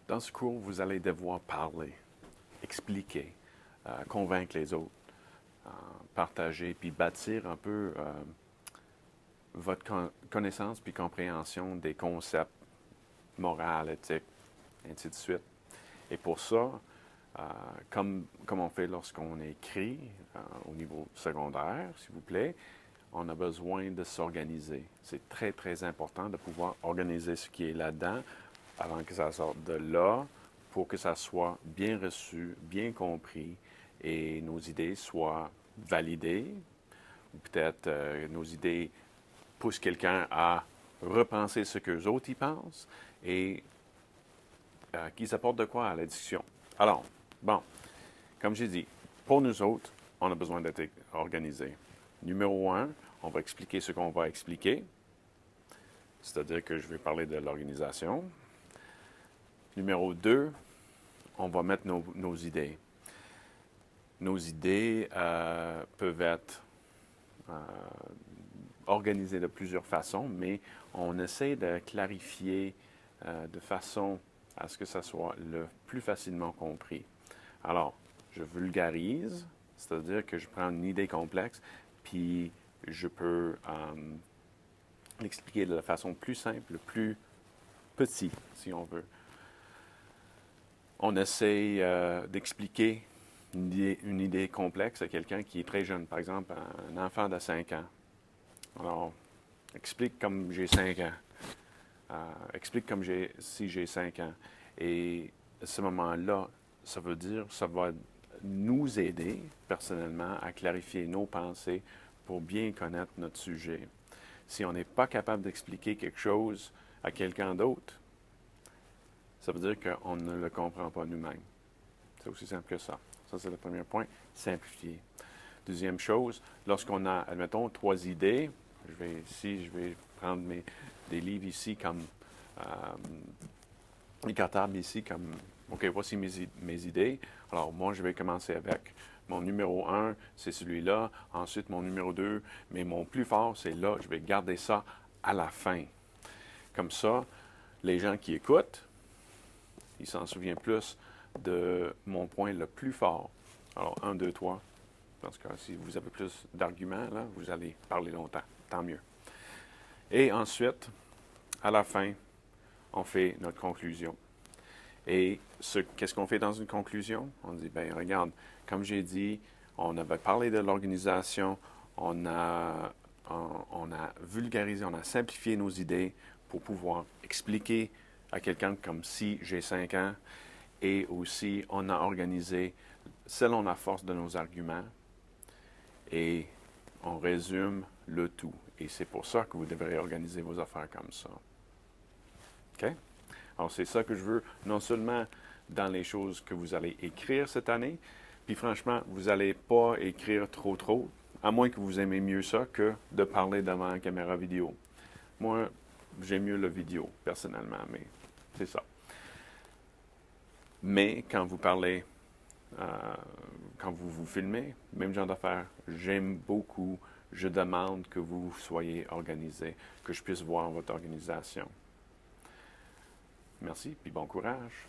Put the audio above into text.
Dans ce cours, vous allez devoir parler, expliquer, convaincre les autres, partager, puis bâtir un peu votre connaissance puis compréhension des concepts moraux, éthiques, ainsi de suite. Et pour ça, comme on fait lorsqu'on écrit au niveau secondaire, s'il vous plaît, on a besoin de s'organiser. C'est très, très important de pouvoir organiser ce qui est là-dedans avant que ça sorte de là pour que ça soit bien reçu, bien compris et nos idées soient validées. Ou peut-être nos idées poussent quelqu'un à repenser ce qu'eux autres y pensent et qu'ils apportent de quoi à la discussion. Alors, bon, comme j'ai dit, pour nous autres, on a besoin d'être organisé. Numéro 1, on va expliquer ce qu'on va expliquer, c'est-à-dire que je vais parler de l'organisation. Numéro 2, on va mettre nos idées. Nos idées peuvent être organisées de plusieurs façons, mais on essaie de clarifier de façon à ce que ça soit le plus facilement compris. Alors, je vulgarise, c'est-à-dire que je prends une idée complexe, puis je peux l'expliquer de la façon plus simple, plus petite, si on veut. On essaie d'expliquer une idée complexe à quelqu'un qui est très jeune, par exemple un enfant de 5 ans. Alors, explique comme j'ai 5 ans. Explique comme si j'ai 5 ans. Et à ce moment-là, ça va nous aider personnellement à clarifier nos pensées pour bien connaître notre sujet. Si on n'est pas capable d'expliquer quelque chose à quelqu'un d'autre, ça veut dire qu'on ne le comprend pas nous-mêmes. C'est aussi simple que ça. Ça, c'est le premier point, simplifier. Deuxième chose, lorsqu'on a, admettons, 3 idées, je vais prendre des livres ici comme les cartables ici comme, OK, voici mes idées. Alors, moi, je vais commencer avec mon numéro 1, c'est celui-là. Ensuite, mon numéro 2, mais mon plus fort, c'est là. Je vais garder ça à la fin. Comme ça, les gens qui écoutent, ils s'en souviennent plus de mon point le plus fort. Alors, 1, 2, 3. Parce que si vous avez plus d'arguments, là, vous allez parler longtemps. Tant mieux. Et ensuite, à la fin, on fait notre conclusion. Et qu'est-ce qu'on fait dans une conclusion? On dit, bien, regarde, comme j'ai dit, on avait parlé de l'organisation, on a vulgarisé, on a simplifié nos idées pour pouvoir expliquer à quelqu'un comme si j'ai 5 ans, et aussi on a organisé selon la force de nos arguments, et on résume le tout. Et c'est pour ça que vous devrez organiser vos affaires comme ça. OK? Alors, c'est ça que je veux, non seulement dans les choses que vous allez écrire cette année, puis franchement, vous n'allez pas écrire trop, à moins que vous aimez mieux ça que de parler devant une caméra vidéo. Moi, j'aime mieux la vidéo, personnellement, mais c'est ça. Mais quand vous parlez, quand vous vous filmez, même genre d'affaires, j'aime beaucoup, je demande que vous soyez organisé, que je puisse voir votre organisation. Merci, puis bon courage.